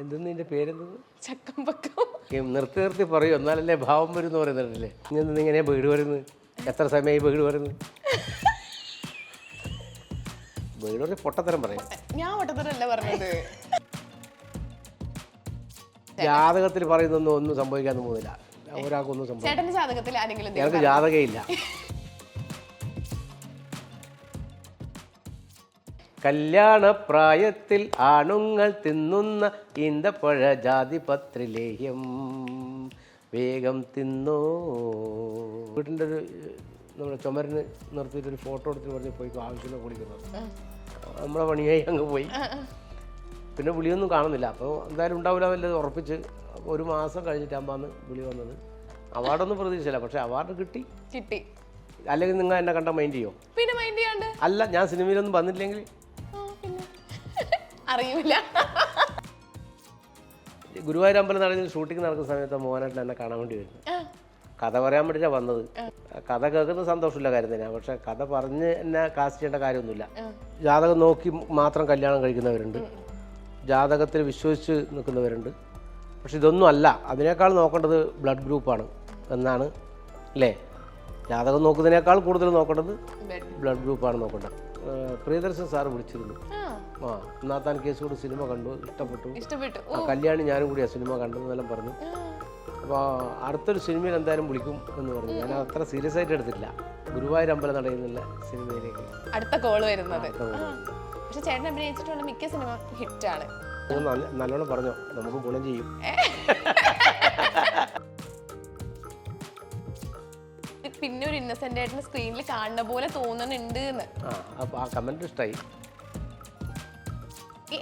എന്തെന്ന് നിന്റെ പേരെന്തെന്ന്? ചക്കമ്പക്കം. നിർത്തി നിർത്തി പറയൂ, എന്നാലല്ലേ ഭാവം വരുമെന്ന് പറയുന്നുണ്ടല്ലേ. ഇങ്ങനെ ഇങ്ങനെ വീട് വരുന്നത് എത്ര സമയമായി വീട് വരുന്നത്? വീട് പറഞ്ഞ പൊട്ടത്തരം പറയും. ഞാൻ പൊട്ടത്തരല്ല പറഞ്ഞത്. ജാതകത്തിൽ പറയുന്നൊന്നും ഒന്നും സംഭവിക്കാൻ പോകുന്നില്ല. ഒരാൾക്കൊന്നും സംഭവിക്കും. ചേട്ടന്റെ ജാതകത്തിൽ ആരെങ്കിലും ഞങ്ങൾക്ക് ജാതകയില്ല. കല്യാണപ്രായത്തിൽ ആണുങ്ങൾ തിന്നുന്ന ഈന്തപ്പഴ ജാതിപത്രിലേഹ്യം വേഗം തിന്നോ. വീട്ടിൻ്റെ ഒരു നമ്മുടെ ചുമരിന് നിർത്തിയിട്ടൊരു ഫോട്ടോ എടുത്തിട്ട് പറഞ്ഞ് പോയി ആവശ്യമില്ല കുളിക്കുന്നത്. നമ്മളെ പണിയായി അങ്ങ് പോയി. പിന്നെ വിളിയൊന്നും കാണുന്നില്ല. അപ്പോൾ എന്തായാലും ഉണ്ടാവില്ല വല്ലത് ഉറപ്പിച്ച്. ഒരു മാസം കഴിഞ്ഞിട്ടാകുമ്പോഴാണ് വിളി വന്നത്. അവാർഡൊന്നും പ്രതീക്ഷിച്ചില്ല, പക്ഷെ അവാർഡ് കിട്ടി. അല്ലെങ്കിൽ നിങ്ങൾ എന്നെ കണ്ട മൈൻഡ് ചെയ്യോ? പിന്നെ മൈൻഡ് ചെയ്യാണ്ട് അല്ല, ഞാൻ സിനിമയിലൊന്നും വന്നില്ലെങ്കിൽ അറിയില്ല. ഗുരുവായൂർ അമ്പലം നടന്ന് ഷൂട്ടിംഗ് നടക്കുന്ന സമയത്ത് മോഹനായിട്ട് എന്നെ കാണാൻ വേണ്ടി വരുന്നു. കഥ പറയാൻ വേണ്ടിയിട്ടാണ് വന്നത്. കഥ കേൾക്കുന്ന സന്തോഷമില്ല കാര്യം തന്നെയാണ്, പക്ഷെ കഥ പറഞ്ഞ് എന്നെ കാസ്റ്റ് ചെയ്യേണ്ട കാര്യമൊന്നുമില്ല. ജാതകം നോക്കി മാത്രം കല്യാണം കഴിക്കുന്നവരുണ്ട്, ജാതകത്തിൽ വിശ്വസിച്ച് നിൽക്കുന്നവരുണ്ട്. പക്ഷെ ഇതൊന്നും അല്ല. അതിനേക്കാൾ നോക്കേണ്ടത് ബ്ലഡ് ഗ്രൂപ്പാണ് എന്നാണ് അല്ലേ? ജാതകം നോക്കുന്നതിനേക്കാൾ കൂടുതൽ നോക്കേണ്ടത് ബ്ലഡ് ഗ്രൂപ്പാണ് നോക്കേണ്ടത്. പ്രിയദർശൻ സാറ് വിളിച്ചിരുന്നു. നാത്താൻ കേസ് കൂടി സിനിമ കണ്ടു, ഇഷ്ടപ്പെട്ടു. കല്യാണി ഞാനും കൂടി ആ സിനിമ കണ്ടു എന്നെല്ലാം പറഞ്ഞു. അപ്പോൾ അടുത്തൊരു സിനിമയിൽ എന്തായാലും വിളിക്കും എന്ന് പറഞ്ഞു. ഞാൻ അത്ര സീരിയസ് ആയിട്ട് എടുത്തില്ല. ഗുരുവായൂർ അമ്പലം നടയുന്നില്ല സിനിമയിലേക്ക് അടുത്ത കോള് വരുന്നത്. പക്ഷെ ചേട്ടൻ അഭിനയിച്ചിട്ടുള്ള മിക്ക സിനിമ ഹിറ്റാണ്. നല്ലോണം പറഞ്ഞോ, നമുക്ക് ഗുണം ചെയ്യും. പിന്നെ ഒരു ഇന്നസെന്റ് ആയിട്ട് സ്ക്രീനിൽ കാണുന്ന പോലെ തോന്നുന്നുണ്ട്. ആ കമന്റ് ഇഷ്ടായി.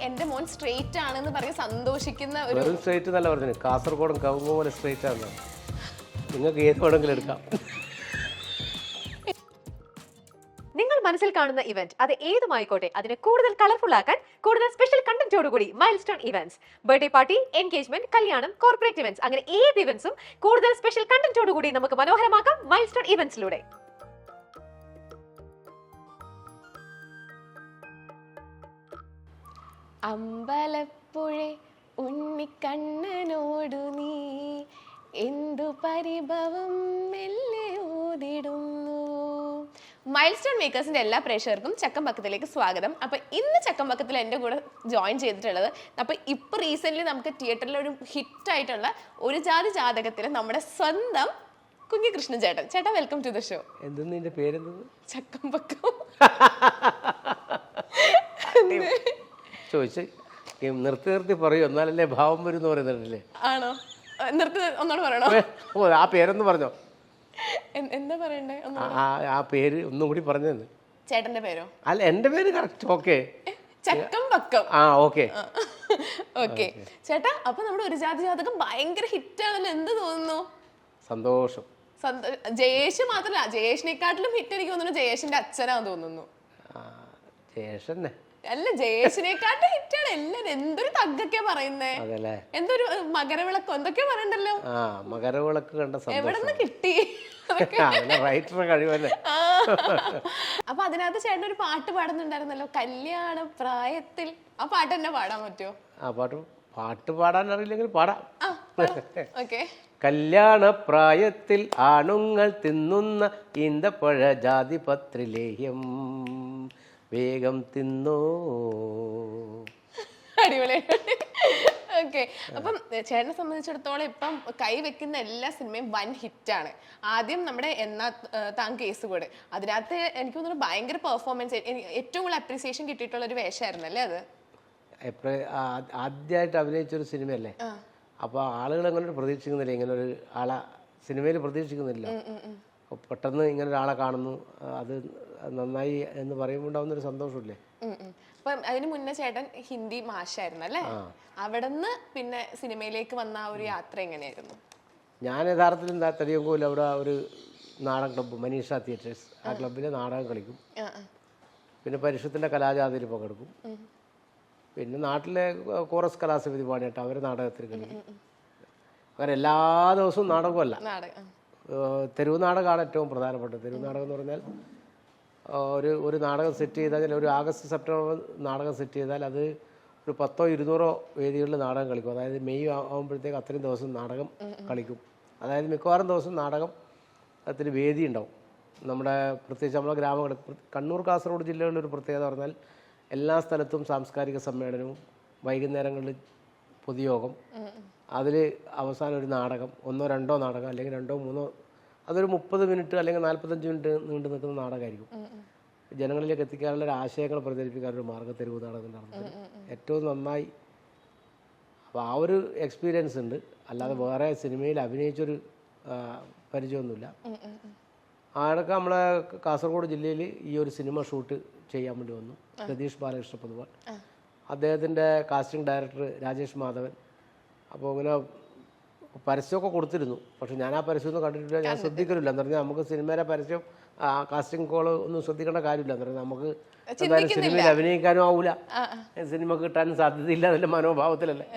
എന്റെ മോൻ സ്ട്രെയിറ്റ് ആണെന്ന് പറയും സന്തോഷിക്കുന്ന ഒരു സ്ട്രെയിറ്റ് നല്ല പറഞ്ഞു. കാസർഗോഡും കവുങ്ങ പോലെ സ്ട്രെയിറ്റ് ആണ്. നിങ്ങൾക്ക് ഏത് വേണമെങ്കിലും എടുക്കാം. നിങ്ങൾ മനസ്സിൽ കാണുന്ന ഇവന്റ് അത് ഏതുമായിക്കോട്ടെ, അതിനെ കൂടുതൽ കളർഫുൾ ആക്കാൻ കൂടുതൽ സ്പെഷ്യൽ കണ്ടന്റോടുകൂടി milestone events, birthday party, engagement, കല്യാണം, കോർപ്പറേറ്റ് ഇവന്റ്സ്, അങ്ങനെ ഏത് ഇവന്റ്സും കൂടുതൽ സ്പെഷ്യൽ കണ്ടന്റോടുകൂടി നമുക്ക് മനോഹരമാക്കാം മൈൽസ്റ്റോൺ ഇവന്റ്സിലൂടെ. അമ്പലപ്പുഴെ ഉണ്ണിക്കണ്ണനോടു നീ എന്തു പരിഭവം മെല്ലെ ഓതിടുന്നു. മൈൽസ്റ്റോൺ മേക്കേഴ്സിന്റെ എല്ലാ പ്രേക്ഷകർക്കും ചക്കമ്പക്കത്തിലേക്ക് സ്വാഗതം. അപ്പൊ ഇന്ന് ചക്കമ്പക്കത്തിൽ എൻ്റെ കൂടെ ജോയിൻ ചെയ്തിട്ടുള്ളത്, അപ്പൊ ഇപ്പൊ റീസെന്റ് നമുക്ക് തിയേറ്ററിൽ ഒരു ഹിറ്റ് ആയിട്ടുള്ള ഒരു ജാതി ജാതകത്തിൽ നമ്മുടെ സ്വന്തം കുഞ്ഞികൃഷ്ണൻ ചേട്ടൻ. ചേട്ടാ, വെൽക്കം ടു ദ ഷോ. എന്തെന്ന് നിന്റെ പേരെന്തെന്ന്? ചക്കമ്പക്കം. ചോദിച്ച് നിർത്തി നിർത്തി പറയൂ, എന്നാലല്ലേ ഭാവം വരും എന്ന് പറയുന്നുണ്ടല്ലേ. ആണോ? നിർത്തി ഒന്നോട് പറയണോ? ആ പേരൊന്നും പറഞ്ഞോ? എന്താ പറയണ്ടേ? ആ പേര് ഒന്നും കൂടി പറഞ്ഞു തന്നെ. ചേട്ടന്റെ പേരോ? അല്ല, എന്റെ പേര് കറക്റ്റ്. ഓക്കെ, ചക്കമ്പക്കം. ഓക്കെ ഓക്കെ ചേട്ടാ, അപ്പൊ നമ്മുടെ ഒരു ജാതി ജാതകം ഭയങ്കര ഹിറ്റ് ആണല്ലോ, എന്ത് തോന്നുന്നു? സന്തോഷം. ജയേഷ് മാത്രല്ല, ജയേഷിനെക്കാട്ടിലും ഹിറ്റ് എനിക്ക് തോന്നുന്നു ജയേഷിന്റെ അച്ഛനാന്ന് തോന്നുന്നു. ജയേഷന്നെ അല്ല, ജയേഷിനെക്കാട്ടും ഹിറ്റാണ് എല്ലാരും. എന്തൊരു തഗ്ഗൊക്കെയാ പറയുന്നേ, എന്തൊരു മകരവിളക്കോ എന്തൊക്കെയാ പറയണ്ടല്ലോ. മകരവിളക്ക് കണ്ട എവിടെന്ന് കിട്ടി? അപ്പൊ അതിനകത്ത് ചേട്ടൻ ഒരു പാട്ട് പാടുന്നുണ്ടായിരുന്നല്ലോ, കല്യാണ പ്രായത്തിൽ. ആ പാട്ട് തന്നെ പാടാൻ പറ്റുമോ? പാട്ട് പാടാൻ അറിയില്ലെങ്കിൽ പാടാം. ഓക്കെ. കല്യാണപ്രായത്തിൽ ആണുങ്ങൾ തിന്നുന്ന ഈന്തപ്പഴ ജാതിപത്രിലേഹ്യം വേഗം തിന്നോ. അടിപൊളി. ഓക്കെ. അപ്പം ചേട്ടനെ സംബന്ധിച്ചിടത്തോളം ഇപ്പം കൈവെക്കുന്ന എല്ലാ സിനിമയും വൻ ഹിറ്റാണ്. ആദ്യം നമ്മുടെ എന്നാ താൻ കേസ് കൂടെ, അതിനകത്ത് എനിക്ക് തോന്നുന്നു ഭയങ്കര പെർഫോമൻസ്, ഏറ്റവും കൂടുതൽ അപ്രീസിയേഷൻ കിട്ടിയിട്ടുള്ള ഒരു വേഷമായിരുന്നല്ലേ അത്? ആദ്യമായിട്ട് അഭിനയിച്ചൊരു സിനിമയല്ലേ, അപ്പോൾ ആളുകൾ അങ്ങനെ പ്രതീക്ഷിക്കുന്നില്ല, ഇങ്ങനെ ഒരു ആളെ സിനിമയിൽ പ്രതീക്ഷിക്കുന്നില്ല. പെട്ടെന്ന് ഇങ്ങനെ ഒരാളെ കാണുന്നു, അത് നന്നായി എന്ന് പറയുമ്പോൾ ഉണ്ടാവുന്നൊരു സന്തോഷമില്ലേ. അപ്പം അതിന് മുന്നേ ചേട്ടൻ ഹിന്ദി മാഷായിരുന്നു അല്ലേ? അവിടെ നിന്ന് പിന്നെ സിനിമയിലേക്ക് വന്ന ആ ഒരു യാത്ര എങ്ങനെയായിരുന്നു? ഞാൻ യഥാർത്ഥത്തിൽ തടിയങ്കോയിൽ അവിടെ ഒരു നാടൻ ക്ലബ്ബ്, മനീഷ തിയേറ്റേഴ്സ്, ആ ക്ലബ്ബിൽ നാടകം കളിക്കും. പിന്നെ പരിഷത്തിൻ്റെ കലാജാഥയിൽ പങ്കെടുക്കും. പിന്നെ നാട്ടിലെ കോറസ് കലാസമിതി പാടിയിട്ട് അവർ നാടകത്തിൽ കളിക്കും. അങ്ങനെ എല്ലാ ദിവസവും നാടകമല്ല, തെരുവ് നാടകമാണ് ഏറ്റവും പ്രധാനപ്പെട്ടത്. തെരുവ് നാടകം എന്ന് പറഞ്ഞാൽ ഒരു നാടകം സെറ്റ് ചെയ്താൽ, ഒരു ആഗസ്റ്റ് സെപ്റ്റംബർ നാടകം സെറ്റ് ചെയ്താൽ അത് ഒരു 10ഓ 20ഓ വേദികളിൽ നാടകം കളിക്കും. അതായത് മെയ് ആകുമ്പോഴത്തേക്ക് അത്രയും ദിവസം നാടകം കളിക്കും. അതായത് മിക്കവാറും ദിവസം നാടകത്തിന് വേദി ഉണ്ടാവും. നമ്മുടെ പ്രത്യേകിച്ച് നമ്മുടെ ഗ്രാമങ്ങൾ കണ്ണൂർ കാസർഗോഡ് ജില്ലകളിലൊരു പ്രത്യേകത പറഞ്ഞാൽ എല്ലാ സ്ഥലത്തും സാംസ്കാരിക സമ്മേളനവും വൈകുന്നേരങ്ങളിൽ പൊതുയോഗം, അതിൽ അവസാനം ഒരു നാടകം, 1ഓ 2ഓ നാടകം അല്ലെങ്കിൽ 2ഓ 3ഓ, അതൊരു 30 മിനിറ്റ് അല്ലെങ്കിൽ 45 മിനിറ്റ് നീണ്ടു നിൽക്കുന്ന നാടകമായിരിക്കും. ജനങ്ങളിലേക്ക് എത്തിക്കാനുള്ള ഒരു ആശയങ്ങൾ പ്രചരിപ്പിക്കാനൊരു മാർഗ്ഗത്തെരുവ് നാടകം നടന്നത് ഏറ്റവും നന്നായി. അപ്പോൾ ആ ഒരു എക്സ്പീരിയൻസ് ഉണ്ട്. അല്ലാതെ വേറെ സിനിമയിൽ അഭിനയിച്ചൊരു പരിചയമൊന്നുമില്ല. ആടൊക്കെ നമ്മളെ കാസർഗോഡ് ജില്ലയിൽ ഈ ഒരു സിനിമ ഷൂട്ട് ചെയ്യാൻ വേണ്ടി വന്നു രതീഷ് ബാലകൃഷ്ണ പൊതുവാൾ, അദ്ദേഹത്തിൻ്റെ കാസ്റ്റിംഗ് ഡയറക്ടർ രാജേഷ് മാധവൻ. അപ്പോൾ ഇങ്ങനെ പരസ്യമൊക്കെ കൊടുത്തിരുന്നു. പക്ഷെ ഞാൻ ആ പരസ്യമൊന്നും കണ്ടിട്ടില്ല, ഞാൻ ശ്രദ്ധിക്കലില്ല. എന്ന് പറഞ്ഞാൽ നമുക്ക് സിനിമയിലെ പരസ്യം കാസ്റ്റിംഗ് കോള് ഒന്നും ശ്രദ്ധിക്കേണ്ട കാര്യമില്ല. എന്ന് പറഞ്ഞാൽ നമുക്ക് എന്തായാലും സിനിമയിൽ അഭിനയിക്കാനും ആവൂല, സിനിമ കിട്ടാനും സാധ്യതയില്ല, അതിൻ്റെ മനോഭാവത്തിലല്ലേ.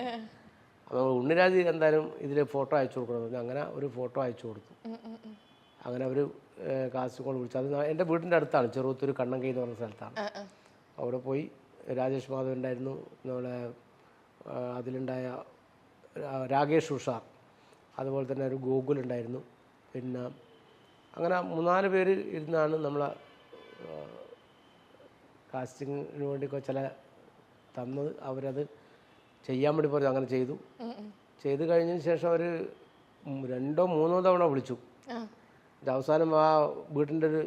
അപ്പോൾ ഉണ്ണിരാജ് എന്തായാലും ഇതിൽ ഫോട്ടോ അയച്ചു കൊടുക്കണം. അങ്ങനെ ഒരു ഫോട്ടോ അയച്ചു കൊടുത്തു. അങ്ങനെ അവർ കാസ്റ്റിംഗ് കോൾ വിളിച്ചു. അത് എൻ്റെ വീടിൻ്റെ അടുത്താണ്, ചെറുത്തൂർ കണ്ണങ്കൈ എന്ന് പറഞ്ഞ സ്ഥലത്താണ്. അവിടെ പോയി രാജേഷ് മാധവൻ ഉണ്ടായിരുന്നു, നമ്മളെ അതിലുണ്ടായ രാകേഷ് ഉഷാർ, അതുപോലെ തന്നെ ഒരു ഗോകുൽ ഉണ്ടായിരുന്നു. പിന്നെ അങ്ങനെ 3-4 പേര് ഇരുന്നാണ് നമ്മളെ കാസ്റ്റിങ്ങിന് വേണ്ടി ചില തന്നത്. അവരത് ചെയ്യാൻ വേണ്ടി പറഞ്ഞു. അങ്ങനെ ചെയ്ത് കഴിഞ്ഞതിന് ശേഷം അവർ 2ഓ 3ഓ തവണ വിളിച്ചു. അവസാനം ആ വീട്ടിൻ്റെ ഒരു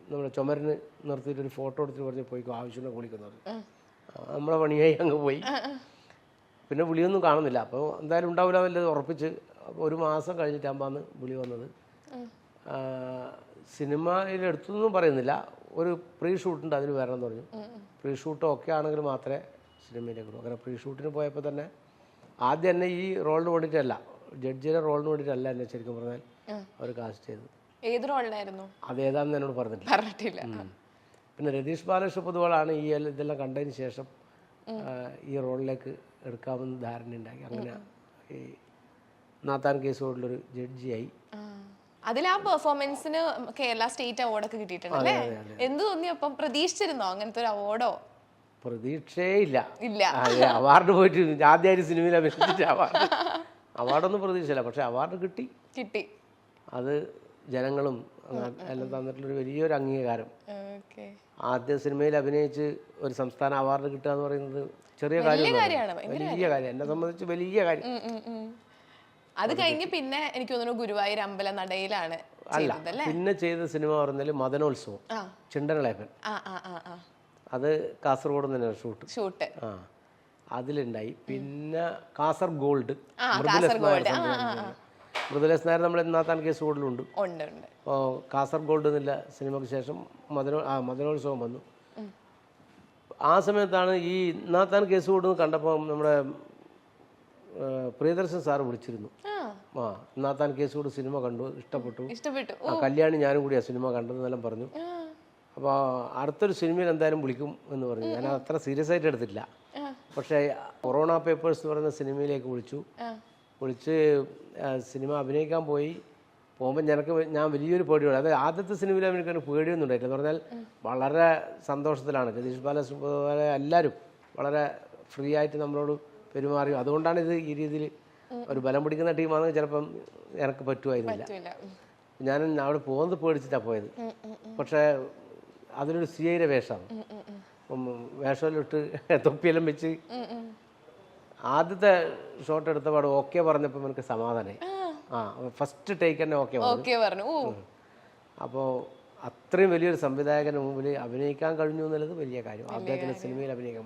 നമ്മുടെ ചുമരിന് നിർത്തിയിട്ടൊരു ഫോട്ടോ എടുത്തിട്ട് പറഞ്ഞ് പോയിക്കോ, ആവശ്യമുണ്ടെങ്കിൽ വിളിക്കുന്നത്. നമ്മളെ പണിയായി അങ്ങ് പോയി. പിന്നെ വിളിയൊന്നും കാണുന്നില്ല. അപ്പോൾ എന്തായാലും ഉണ്ടാവില്ല വല്ലത് ഉറപ്പിച്ച്. 1 മാസം കഴിഞ്ഞിട്ടാകുമ്പോഴാണ് വിളി വന്നത്. സിനിമയിൽ എടുത്തൊന്നും പറയുന്നില്ല, ഒരു പ്രീ ഷൂട്ടുണ്ട്, അതിന് വരണമെന്ന് പറഞ്ഞു. പ്രീ ഷൂട്ട് ഒക്കെ ആണെങ്കിൽ മാത്രമേ സിനിമയിലേക്ക് വിടൂ. അങ്ങനെ പ്രീ ഷൂട്ടിന് പോയപ്പോൾ തന്നെ ആദ്യം എന്നെ ഈ റോളിന് വേണ്ടിയിട്ടല്ല, ജഡ്ജിയുടെ റോളിന് വേണ്ടിയിട്ടല്ല എന്നെ ശരിക്കും പറഞ്ഞാൽ അവർ കാസ്റ്റ് ചെയ്തത്. ഏത് റോളിനായിരുന്നു? അതേതാണെന്ന് എന്നോട് പറഞ്ഞിട്ടില്ല. പിന്നെ രതീഷ് ബാലകൃഷ്ണ പൊതുവാളാണ് ഈ ഇതെല്ലാം കണ്ടതിന് ശേഷം ഈ റോളിലേക്ക് എടുക്കാമെന്ന് ധാരണയുണ്ടാക്കി. അങ്ങനെ ഈ നാത്താൻ കേസുകളിലൊരു ജഡ്ജിയായി. അതിൽ ആ പെർഫോമൻസിന് കേരള സ്റ്റേറ്റ് അവാർഡൊക്കെ കിട്ടിയിട്ടുണ്ട് അല്ലേ? എന്ത് തോന്നി അപ്പം? പ്രതീക്ഷിച്ചിരുന്നോ അങ്ങനത്തെ ഒരു അവാർഡോ? പ്രതീക്ഷയേ ഇല്ല. അവാർഡ് പോയിട്ട് ആദ്യമായിട്ട് സിനിമയിൽ അപേക്ഷിച്ചിട്ട് അവാർഡൊന്നും പ്രതീക്ഷയില്ല. പക്ഷെ അവാർഡ് കിട്ടി. അത് ജനങ്ങളും എല്ലാം തന്നിട്ടുള്ളൊരു വലിയൊരു അംഗീകാരം. ആദ്യ സിനിമയിൽ അഭിനയിച്ച് ഒരു സംസ്ഥാന അവാർഡ് കിട്ടുക എന്ന് പറയുന്നത് ചെറിയ കാര്യമാണ്, വലിയ കാര്യം. എന്നെ സംബന്ധിച്ച് വലിയ കാര്യം. അത് കഴിഞ്ഞ് പിന്നെ എനിക്ക് തോന്നുന്നു ഗുരുവായൂർ അമ്പല നടയിലാണ് പിന്നെ ചെയ്ത സിനിമ പറഞ്ഞാൽ മദനോത്സവം, ചിണ്ടനളേപ്പൻ. അത് കാസർഗോഡ് തന്നെയാണ് ഷൂട്ട്. അതിലുണ്ടായി. പിന്നെ കാസർഗോൾഡ് മൃദുലേസ് നായർ നമ്മുടെ നാത്താൻ കേസുകളിലുണ്ട്. അപ്പോൾ കാസർഗോൾഡ് എന്നുള്ള സിനിമയ്ക്ക് ശേഷം മദനോത്സവം വന്നു. ആ സമയത്താണ് ഈ നാത്താൻ കേസുകൊണ്ട് കണ്ടപ്പോൾ നമ്മുടെ പ്രിയദർശൻ സാറ് വിളിച്ചിരുന്നു. നാത്താൻ കേസുകൊണ്ട് സിനിമ കണ്ടു, ഇഷ്ടപ്പെട്ടു. കല്യാണി ഞാനും കൂടി ആ സിനിമ കണ്ടതെന്നെല്ലാം പറഞ്ഞു. അപ്പോൾ അടുത്തൊരു സിനിമയിൽ എന്തായാലും വിളിക്കും എന്ന് പറഞ്ഞു. ഞാൻ അത്ര സീരിയസ് ആയിട്ട് എടുത്തിട്ടില്ല. പക്ഷേ കൊറോണ പേപ്പേഴ്സ് എന്ന് പറയുന്ന സിനിമയിലേക്ക് വിളിച്ച് സിനിമ അഭിനയിക്കാൻ പോകുമ്പോൾ ഞാൻ വലിയൊരു പേടിയോടെ, അതായത് ആദ്യത്തെ സിനിമയിൽ എനിക്ക് പേടിയൊന്നും ഉണ്ടായിട്ടില്ല. എന്ന് പറഞ്ഞാൽ വളരെ സന്തോഷത്തിലാണ്. രതീഷ് ബാലകൃഷ്ണ എല്ലാവരും വളരെ ഫ്രീ ആയിട്ട് നമ്മളോട് പെരുമാറി. അതുകൊണ്ടാണ് ഇത് ഈ രീതിയിൽ ഒരു ബലം പിടിക്കുന്ന ടീമാണെങ്കിൽ ചിലപ്പം എനിക്ക് പറ്റുമായിരുന്നില്ല. ഞാൻ അവിടെ പോകുന്നത് പേടിച്ചിട്ടാണ് പോയത്. പക്ഷേ അതിലൊരു സിഐയുടെ വേഷമാണ്. വേഷമിലിട്ട് തൊപ്പിയെല്ലാം വെച്ച് ആദ്യത്തെ ഷോട്ട് എടുത്ത പാട് ഓക്കെ പറഞ്ഞപ്പോൾ എനിക്ക് സമാധാനമായി. ഫസ്റ്റ് ടേക്ക് തന്നെ ഓക്കെ പറഞ്ഞു. അപ്പോൾ അത്രയും വലിയൊരു സംവിധായകന് മുമ്പിൽ അഭിനയിക്കാൻ കഴിഞ്ഞു എന്നുള്ളത് വലിയ കാര്യം. അദ്ദേഹത്തിന് സിനിമയിൽ അഭിനയിക്കാൻ,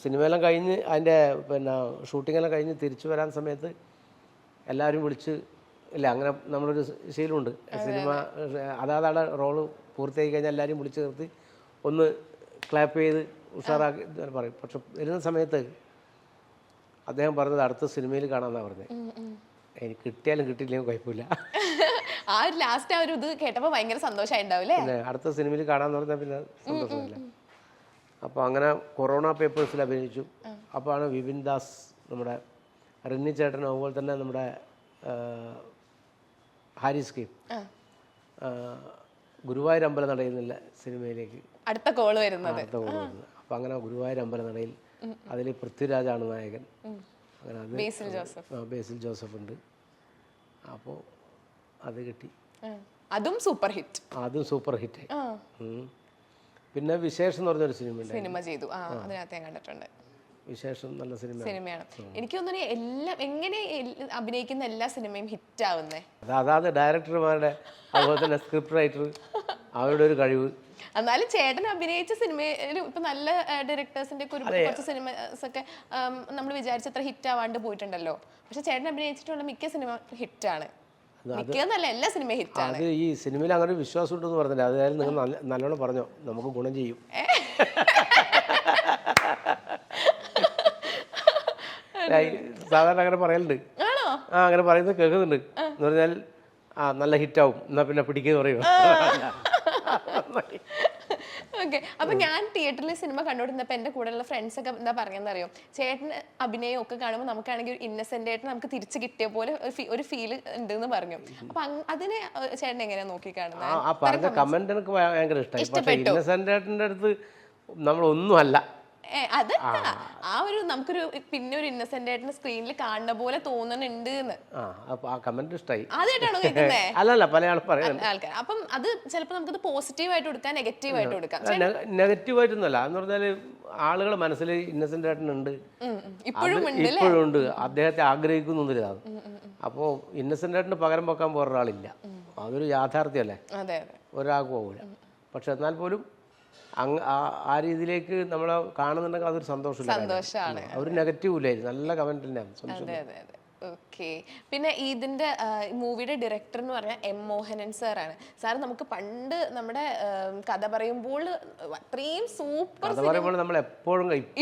സിനിമയെല്ലാം കഴിഞ്ഞ് അതിൻ്റെ പിന്നെ ഷൂട്ടിങ്ങെല്ലാം കഴിഞ്ഞ് തിരിച്ചു വരാൻ സമയത്ത് എല്ലാവരും വിളിച്ച് ഇല്ല, അങ്ങനെ നമ്മളൊരു ശീലമുണ്ട്. സിനിമ അതാതാണ് റോള് പൂർത്തിയായി കഴിഞ്ഞാൽ എല്ലാവരും വിളിച്ച് നിർത്തി ഒന്ന് ക്ലാപ്പ് ചെയ്ത് ഉഷാറാക്കി പറയും. പക്ഷെ വരുന്ന സമയത്ത് അദ്ദേഹം പറഞ്ഞത് അടുത്ത സിനിമയിൽ കാണാമെന്നാണ് പറഞ്ഞത്. എനിക്ക് കിട്ടിയാലും കിട്ടിയില്ലെങ്കിൽ കുഴപ്പമില്ല. ആ ഒരു ലാസ്റ്റ് ആ ഒരു ഇത് കേട്ടപ്പോൾ ഭയങ്കര സന്തോഷമായിട്ടുണ്ടാവില്ലേ? പിന്നെ അടുത്ത സിനിമയിൽ കാണാമെന്ന് പറഞ്ഞാൽ പിന്നെ സന്തോഷമില്ല. അപ്പോൾ അങ്ങനെ കൊറോണ പേപ്പേഴ്സിൽ അഭിനയിച്ചു. അപ്പോഴാണ് വിപിൻ ദാസ്, നമ്മുടെ റിന്നി ചേട്ടനും അതുപോലെ തന്നെ നമ്മുടെ ഹാരിസ് കീം ഗുരുവായൂർ അമ്പല നടയിൽ നിന്നുള്ള സിനിമയിലേക്ക് അടുത്ത കോള് വരുന്നത്. അപ്പോൾ അങ്ങനെ ഗുരുവായൂർ അമ്പല നടയിൽ അതിൽ പൃഥ്വിരാജാണ് നായകൻ. അങ്ങനെ അത് ബേസിൽ ജോസഫ് ഉണ്ട്. അപ്പോൾ അത് കിട്ടി. അതും സൂപ്പർ ഹിറ്റ്. പിന്നെ വിശേഷം എന്ന് പറഞ്ഞൊരു സിനിമ ചെയ്തു. അതിനകത്ത് ഞാൻ കണ്ടിട്ടുണ്ട്. വിശേഷം നല്ല സിനിമയാണ്. എനിക്ക് തോന്നുന്നു എല്ലാം എങ്ങനെ അഭിനയിക്കുന്ന എല്ലാ സിനിമയും ഹിറ്റ് ആവുന്നേ അതാണ് ഡയറക്ടർമാരുടെ അതുപോലെ തന്നെ സ്ക്രിപ്റ്റ് റൈറ്റർ അവരുടെ ഒരു കഴിവ്. എന്നാലും ചേട്ടൻ അഭിനയിച്ച സിനിമയിൽ ഇപ്പൊ നല്ല ഡയറക്ടേഴ്സിന്റെ കുറച്ച് സിനിമസ് ഒക്കെ നമ്മൾ വിചാരിച്ചത്ര ഹിറ്റ് ആവാണ്ട് പോയിട്ടുണ്ടല്ലോ. പക്ഷെ ചേട്ടൻ അഭിനയിച്ചിട്ടുള്ള മിക്ക സിനിമ ഹിറ്റാണ്. മിക്കന്നല്ല, എല്ലാ സിനിമയും ഹിറ്റാണ്. അത് ഈ സിനിമയിൽ അങ്ങനെ ഒരു വിശ്വാസം ഉണ്ടെന്ന് പറഞ്ഞില്ല. അതായത് നിങ്ങൾ നല്ലോണം പറഞ്ഞോ, നമുക്ക് ഗുണം ചെയ്യും. സാധാരണ അങ്ങനെ പറയലുണ്ട്. അങ്ങനെ പറയുന്നത് കേൾക്കുന്നുണ്ട്. എന്ന് പറഞ്ഞാൽ നല്ല ഹിറ്റാവും, എന്നാ പിന്നെ പിടിക്കുക പറയും. ഓക്കെ. അപ്പൊ ഞാൻ തിയേറ്ററിൽ സിനിമ കണ്ടോണ്ടിരുന്നപ്പോ എന്റെ കൂടെയുള്ള ഫ്രണ്ട്സ് ഒക്കെ എന്താ പറയുന്നറിയോ, ചേട്ടന് അഭിനയം ഒക്കെ കാണുമ്പോൾ നമുക്കാണെങ്കിൽ ഒരു ഇന്നസെന്റ് ആയിട്ട് നമുക്ക് തിരിച്ചു കിട്ടിയ പോലെ ഒരു ഫീൽ ഉണ്ട് എന്ന് പറഞ്ഞു. അപ്പൊ അതിനെ ചേട്ടൻ എങ്ങനെയാ നോക്കി കാണുന്നത്? ആ പറഞ്ഞ കമന്റ് എനിക്ക് ഭയങ്കര ഇഷ്ടമായി. പക്ഷേ ഇന്നസെന്റ് ആയിട്ടിന്റെ അടുത്ത് നമ്മളൊന്നും അല്ല. അതല്ല, ആ ഒരു നമുക്കൊരു പിന്നെ ഒരു ഇന്നസെന്റ് ആയിട്ട് സ്ക്രീനിൽ കാണുന്ന പോലെ തോന്നുന്നുണ്ട് എന്ന്. ആ കമന്റ് ഇഷ്ടമായി. ആദ്യമായിട്ടാണോ കേൾക്കുന്നത്? അല്ലല്ല, പല ആൾക്കാർ. അപ്പം അത് ചിലപ്പോൾ നമുക്കത് പോസിറ്റീവ് ആയിട്ട് കൊടുക്കാം, നെഗറ്റീവ് ആയിട്ട് കൊടുക്കാം. നെഗറ്റീവ് ആയിട്ടൊന്നുമല്ല. എന്ന് പറഞ്ഞാല് ആളുകളെ മനസ്സിൽ ഇന്നസെന്റ് ആയിട്ടുണ്ട്, ഇപ്പോഴും ഉണ്ട്. അദ്ദേഹത്തെ ആഗ്രഹിക്കുന്നില്ല. അപ്പോൾ ഇന്നസെന്റ് ആയിട്ടിന് പകരം വെക്കാൻ വേറൊരാളില്ല. അതൊരു യാഥാർത്ഥ്യമല്ലേ, ഒരാൾക്ക് പോകില്ല. പക്ഷെ എന്നാൽ പോലും ആ രീതിയിലേക്ക് നമ്മളെ കാണുന്നുണ്ടെങ്കിൽ അതൊരു സന്തോഷമാണ്. ഒരു നെഗറ്റീവ് ഇല്ലായിരുന്നു, നല്ല കമന്റ് തന്നെയാണ്. ഓക്കെ. പിന്നെ ഇതിന്റെ മൂവിയുടെ ഡയറക്ടർ എന്ന് പറഞ്ഞാൽ എം മോഹനൻ സാറാണ്. സാർ നമുക്ക് പണ്ട് നമ്മുടെ കഥ പറയുമ്പോൾ അത്രയും സൂപ്പർ നമ്മൾ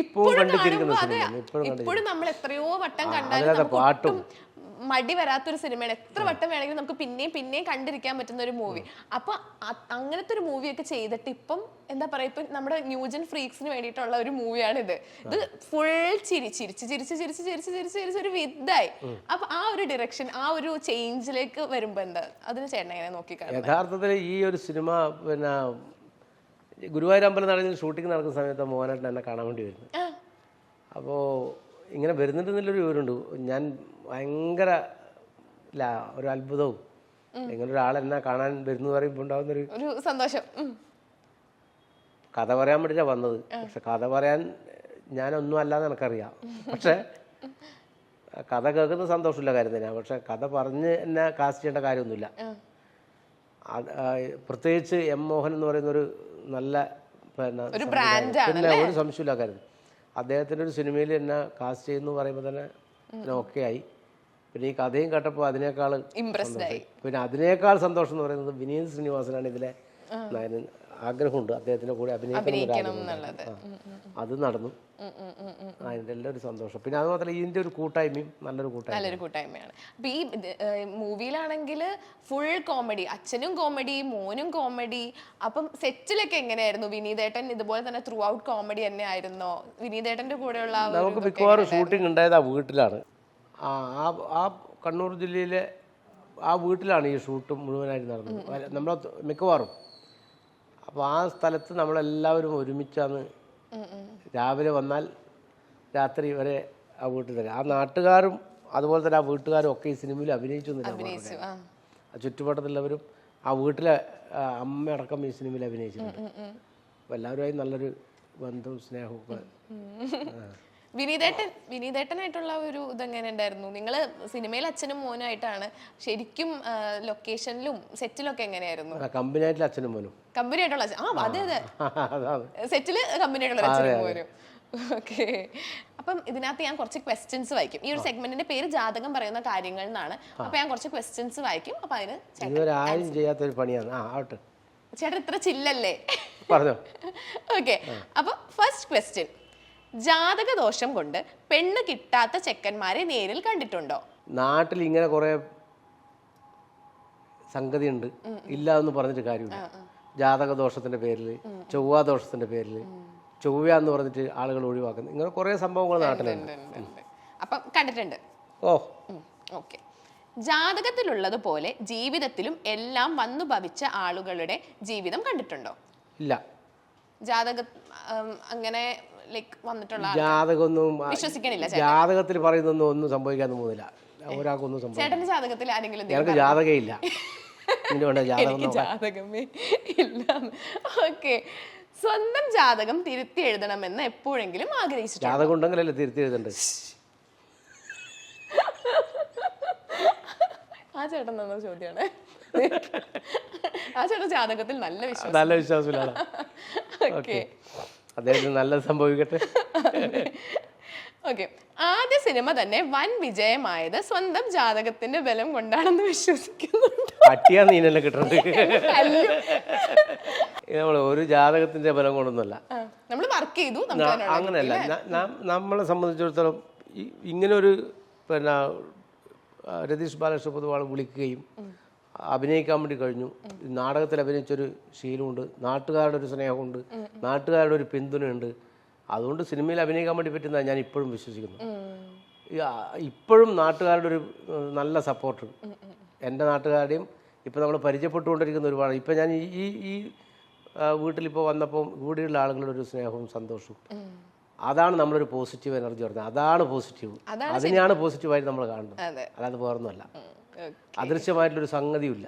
ഇപ്പോഴും നമ്മൾ എത്രയോ വട്ടം കണ്ടാലും മടി വരാത്തൊരു സിനിമയാണ്. എത്ര വട്ടം വേണമെങ്കിലും നമുക്ക് പിന്നെയും കണ്ടിരിക്കാൻ പറ്റുന്ന ഒരു മൂവി. അപ്പൊ അങ്ങനത്തെ ഒരു മൂവിയൊക്കെ ചെയ്തിട്ട് ഇപ്പം എന്താ പറയാ, ഇപ്പൊ നമ്മുടെ ന്യൂജൻ ഫ്രീക്സിന് വേണ്ടിയിട്ടുള്ള ഒരു മൂവിയാണ് ഇത്. ഇത് ഫുൾ ചിരിച്ച് ഒരു വിധായി. അപ്പൊ ആ ഒരു ഡയറക്ഷൻ, ആ ഒരു ചേഞ്ചിലേക്ക് വരുമ്പോ എന്താ അതിന് ചേട്ടൻ എങ്ങനെ നോക്കിക്കാണും? യഥാർത്ഥത്തിൽ ഈ ഒരു സിനിമ പിന്നെ ഗുരുവായൂർ അമ്പലം ഷൂട്ടിംഗ് നടക്കുന്ന സമയത്ത് മോഹനേട്ടൻ എന്നെ കാണാൻ വേണ്ടി വരുന്നു. അപ്പോൾ ഇങ്ങനെ വരുന്നുണ്ടെന്നുള്ളൊരു വിവരമുണ്ട്. ഞാൻ ഭയങ്കര ഒരു അത്ഭുതവും, ഇങ്ങനെ ഒരാളെന്നെ കാണാൻ വരുന്നു പറയുമ്പോൾ ഉണ്ടാകുന്നൊരു സന്തോഷം. കഥ പറയാൻ വേണ്ടിയിട്ടാണ് വന്നത്. പക്ഷെ കഥ പറയാൻ ഞാനൊന്നും അല്ലാന്ന് എനിക്കറിയാം. പക്ഷെ കഥ കേൾക്കുന്ന സന്തോഷമില്ല കാര്യം തന്നെയാണ്. പക്ഷെ കഥ പറഞ്ഞ് എന്നെ കാസ്റ്റ് ചെയ്യേണ്ട കാര്യമൊന്നുമില്ല. പ്രത്യേകിച്ച് എം മോഹൻ എന്ന് പറയുന്നൊരു നല്ല പിന്നെ ഒരു സംശയമില്ല കാര്യം. അദ്ദേഹത്തിൻ്റെ ഒരു സിനിമയിൽ എന്നെ കാസ്റ്റ് ചെയ്യുന്നു പറയുമ്പോൾ തന്നെ ഓക്കെ ആയി. പിന്നെ ഈ കഥയും കേട്ടപ്പോൾ അതിനേക്കാൾ പിന്നെ അതിനേക്കാൾ സന്തോഷം എന്ന് പറയുന്നത് വിനീത് ശ്രീനിവാസനാണ് ഇതിലെ നായകൻ. ആഗ്രഹമുണ്ട് അദ്ദേഹത്തിൻ്റെ കൂടെ അഭിനയിക്കണം എന്നുള്ളത്. അത് നടന്നു. അതിൻ്റെ എല്ലാം ഒരു സന്തോഷം. പിന്നെ അത് മാത്രമല്ല ഇതിൻ്റെ ഒരു കൂട്ടായ്മയും നല്ലൊരു കൂട്ടായ്മയാണ്. അപ്പൊ ഈ മൂവിയിലാണെങ്കിൽ ഫുൾ കോമഡി, അച്ഛനും കോമഡി, മോനും കോമഡി. അപ്പം സെറ്റിലൊക്കെ എങ്ങനെയായിരുന്നു? വിനീതേട്ടൻ ഇതുപോലെ തന്നെ ത്രൂ ഔട്ട് കോമഡി തന്നെ ആയിരുന്നോ? വിനീതേട്ടന്റെ കൂടെയുള്ള നമുക്ക് മിക്കവാറും ഷൂട്ടിംഗ് ഉണ്ടായത് ആ വീട്ടിലാണ്. ആ കണ്ണൂർ ജില്ലയിലെ ആ വീട്ടിലാണ് ഈ ഷൂട്ട് മുഴുവനായിട്ട് നടന്നത് നമ്മൾ മിക്കവാറും. അപ്പോൾ ആ സ്ഥലത്ത് നമ്മളെല്ലാവരും ഒരുമിച്ചാണ്. രാവിലെ വന്നാൽ രാത്രി വരെ ആ വീട്ടിൽ തന്നെ. ആ നാട്ടുകാരും അതുപോലെ തന്നെ ആ വീട്ടുകാരും ഒക്കെ ഈ സിനിമയിൽ അഭിനയിച്ചു. ആ ചുറ്റുപാടത്തുള്ളവരും ആ വീട്ടിലെ അമ്മയടക്കം ഈ സിനിമയിൽ അഭിനയിച്ചിട്ടുണ്ട്. അപ്പോൾ എല്ലാവരുമായി നല്ലൊരു ബന്ധവും സ്നേഹവും ഒക്കെ. വിനീതേട്ടനായിട്ടുള്ള ഒരു ഇതെങ്ങനെ ഉണ്ടായിരുന്നു? നിങ്ങൾ സിനിമയിൽ അച്ഛനും മോനായിട്ടാണ്, ശരിക്കും ലൊക്കേഷനിലും സെറ്റിലൊക്കെ എങ്ങനെയായിരുന്നു? കമ്പനിയായിട്ടുള്ള അച്ഛനും മോനും. കമ്പനിയായിട്ടുള്ള അതെ സെറ്റില് കമ്പനിയായിട്ടുള്ള അച്ഛനും മോനും. ഓക്കെ. അപ്പം ഇതിനകത്ത് ഞാൻ കുറച്ച് ക്വസ്റ്റ്യൻസ് വായിക്കും. ഈ ഒരു സെഗ്മെന്റിന്റെ പേര് ജാതകം പറയുന്ന കാര്യങ്ങൾ എന്നാണ്. അപ്പൊ ഞാൻ കുറച്ച് ക്വസ്റ്റ്യൻസ് വായിക്കും. അപ്പൊ അതിന് ചേട്ടൻ ഇത്ര ചില്ലല്ലേ? ഓക്കെ. അപ്പൊ ഫസ്റ്റ് ക്വസ്റ്റ്യൻ, ജാതക ദോഷം കൊണ്ട് പെണ്ണ് കിട്ടാത്ത ചെക്കന്മാരെ നേരിൽ കണ്ടിട്ടുണ്ടോ? നാട്ടിൽ ഇങ്ങനെ കുറെ സംഗതി ഉണ്ട്, ഇല്ല എന്ന് പറഞ്ഞിട്ട് കാര്യമില്ല. ജാതക ദോഷത്തിന്റെ പേരിൽ, ചൊവ്വാ ദോഷത്തിന്റെ പേരിൽ, ചൊവ്വ എന്ന് പറഞ്ഞിട്ട് ആളുകൾ ഒഴിവാക്കുന്നു. ഇങ്ങനെ കുറെ സംഭവങ്ങൾ നാട്ടിലുണ്ട്. അപ്പം കണ്ടിട്ടുണ്ട്. ഓക്കെ. ജാതകത്തിലുള്ളതുപോലെ ജീവിതത്തിലും എല്ലാം വന്നു ഭവിച്ച ആളുകളുടെ ജീവിതം കണ്ടിട്ടുണ്ടോ? ഇല്ല. ജാതക അങ്ങനെ ലൈക്ക് വന്നിട്ടുള്ള ജാതകമൊന്നും വിശ്വസിക്കണില്ല ജാതകത്തിൽ പറയുന്നൊന്നും ഒന്നും സംഭവിക്കാൻ പോകുന്നില്ല. ഒരാൾക്കൊന്നും സംഭവിക്കും. ചേട്ടന്റെ ജാതകത്തിൽ ആരെങ്കിലും ഞങ്ങൾക്ക് ജാതകേ ഇല്ല. എനിക്ക് ജാതകമേ ഇല്ല. ഓക്കെ, സ്വന്തം ജാതകം തിരുത്തി എഴുതണമെന്ന് എപ്പോഴെങ്കിലും ആഗ്രഹിച്ചിട്ടുണ്ട്? ജാതകം ഉണ്ടെങ്കിലല്ലേ തിരുത്തി എഴുതണ്ടേ? ആ ചേട്ടൻ തന്ന ചോദ്യമാണ്. ആ ചേട്ടൻ ജാതകത്തിൽ നല്ല വിശ്വാസമില്ലാണ്. ഓക്കെ, അദ്ദേഹത്തിന് നല്ലത് സംഭവിക്കട്ടെ. ഓക്കെ, ആദ്യ സിനിമ തന്നെ വൻ വിജയമായത് സ്വന്തം ജാതകത്തിന്റെ ബലം കൊണ്ടാണെന്ന് വിശ്വസിക്കുന്നുണ്ട്. പട്ടിയാ നീനല്ലേ കിട്ടുന്നത്. നമ്മൾ ഒരു ജാതകത്തിന്റെ ബലം കൊണ്ടൊന്നുമല്ല, നമ്മൾ വർക്ക് ചെയ്തു. അങ്ങനെയല്ല. നമ്മളെ സംബന്ധിച്ചിടത്തോളം ഇങ്ങനെ ഒരു പിന്നെ രതീഷ് ബാലകൃഷ്ണ പൊതുവാൾ വിളിക്കുകയും അഭിനയിക്കാൻ വേണ്ടി കഴിഞ്ഞു. നാടകത്തിൽ അഭിനയിച്ചൊരു ശീലമുണ്ട്, നാട്ടുകാരുടെ ഒരു സ്നേഹമുണ്ട്, നാട്ടുകാരുടെ ഒരു പിന്തുണയുണ്ട്. അതുകൊണ്ട് സിനിമയിൽ അഭിനയിക്കാൻ വേണ്ടി പറ്റുന്നതാണ് ഞാൻ ഇപ്പോഴും വിശ്വസിക്കുന്നു. ഇപ്പോഴും നാട്ടുകാരുടെ ഒരു നല്ല സപ്പോർട്ട്, എൻ്റെ നാട്ടുകാരുടെയും ഇപ്പം നമ്മൾ പരിചയപ്പെട്ടുകൊണ്ടിരിക്കുന്ന ഒരുപാട്. ഇപ്പം ഞാൻ ഈ വീട്ടിലിപ്പോൾ വന്നപ്പോൾ ഇവിടെയുള്ള ആളുകളുടെ ഒരു സ്നേഹവും സന്തോഷവും, അതാണ് നമ്മളൊരു പോസിറ്റീവ് എനർജി പറഞ്ഞത്. അതാണ് പോസിറ്റീവ്, അതിനെയാണ് പോസിറ്റീവായിട്ട് നമ്മൾ കാണുന്നത്. അല്ലാതെ വേറൊന്നുമല്ല, അദൃശ്യമായിട്ടുള്ളൊരു സംഗതിയില്ല.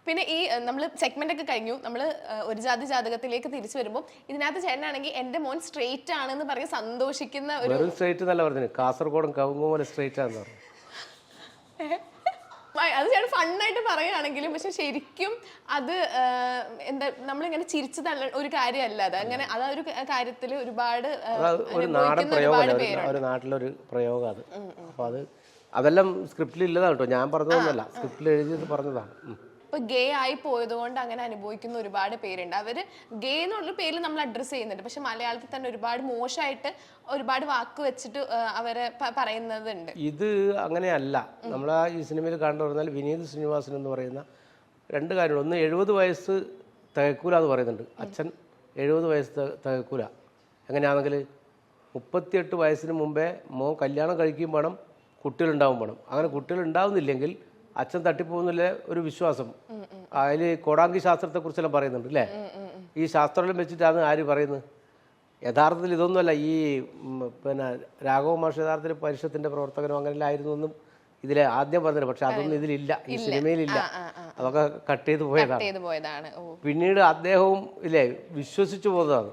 പിന്നെ ഈ നമ്മൾ സെഗ്മെന്റ് ഒക്കെ കഴിഞ്ഞു, നമ്മൾ ഒരു ജാതി ജാതകത്തിലേക്ക് തിരിച്ചു വരുമ്പോൾ ഇതിനകത്ത് ചേട്ടനാണെങ്കിൽ എന്റെ മോൻ സ്ട്രെയിറ്റ് ആണെന്ന് പറഞ്ഞ് സന്തോഷിക്കുന്ന ഒരു സ്ട്രെയിറ്റ് എന്നല്ല പറഞ്ഞത്, കാസർഗോഡും കവുങ്ങുപോലെ സ്ട്രെയിറ്റ് ആണെന്ന് പറഞ്ഞു. അത് ചേട്ടൻ ഫണ്ണായിട്ട് പറയുകയാണെങ്കിലും പക്ഷെ ശരിക്കും അത് എന്താ നമ്മളിങ്ങനെ ചിരിച്ചു തള്ള ഒരു കാര്യമല്ല അത്. അങ്ങനെ അതൊരു കാര്യത്തിൽ ഒരുപാട് ഒരു നാടൻ പ്രയോഗമല്ല, ഒരു നാട്ടിലൊരു പ്രയോഗം അത്. അപ്പോൾ അതെല്ലാം സ്ക്രിപ്റ്റിൽ ഇല്ലതാണ് കേട്ടോ, ഞാൻ പറഞ്ഞതൊന്നുമല്ല, സ്ക്രിപ്റ്റിൽ എഴുതിയത് പറഞ്ഞതാണ്. ഇപ്പൊ ഗേ ആയി പോയത് കൊണ്ട് അങ്ങനെ അനുഭവിക്കുന്ന ഒരുപാട് പേരുണ്ട്. അവര് ഗേ എന്നുള്ള പേരിൽ നമ്മൾ അഡ്രസ്സ് ചെയ്യുന്നുണ്ട്, പക്ഷെ മലയാളത്തിൽ തന്നെ ഒരുപാട് മോശമായിട്ട് ഒരുപാട് വാക്ക് വെച്ചിട്ട് അവരെ പറയുന്നതുണ്ട്. ഇത് അങ്ങനെയല്ല. നമ്മൾ ഈ സിനിമയിൽ കണ്ടു പറഞ്ഞാൽ വിനീത് ശ്രീനിവാസൻ എന്ന് പറയുന്ന രണ്ട് കാര്യങ്ങൾ. ഒന്ന്, 70 വയസ്സ് തികക്കൂല എന്ന് പറയുന്നുണ്ട്. അച്ഛൻ 70 വയസ്സ് തികക്കൂല. എങ്ങനെയാണെങ്കിൽ 38 വയസ്സിന് മുമ്പേ മോൻ കല്യാണം കഴിക്കുകയും വേണം, കുട്ടികളുണ്ടാവും വേണം. അങ്ങനെ കുട്ടികൾ ഉണ്ടാവുന്നില്ലെങ്കിൽ അച്ഛൻ തട്ടിപ്പോകുന്നില്ല ഒരു വിശ്വാസം. അതിൽ കോടാങ്കി ശാസ്ത്രത്തെക്കുറിച്ചെല്ലാം പറയുന്നുണ്ട് അല്ലേ? ഈ ശാസ്ത്രം വെച്ചിട്ടാണ് ആര് പറയുന്നത്? യഥാർത്ഥത്തിൽ ഇതൊന്നുമല്ല. ഈ പിന്നെ രാഘവ മാഷ് യഥാർത്ഥത്തിൽ പരിഷത്തിൻ്റെ പ്രവർത്തകനോ അങ്ങനെയല്ല ആയിരുന്നു എന്നും ഇതിലെ ആദ്യം പറഞ്ഞത്. പക്ഷെ അതൊന്നും ഇതിലില്ല, ഈ സിനിമയിൽ അതൊക്കെ കട്ട് ചെയ്ത് പോയതാണ്. പിന്നീട് അദ്ദേഹവും ഇല്ലേ വിശ്വസിച്ചു പോകുന്നതാണ്.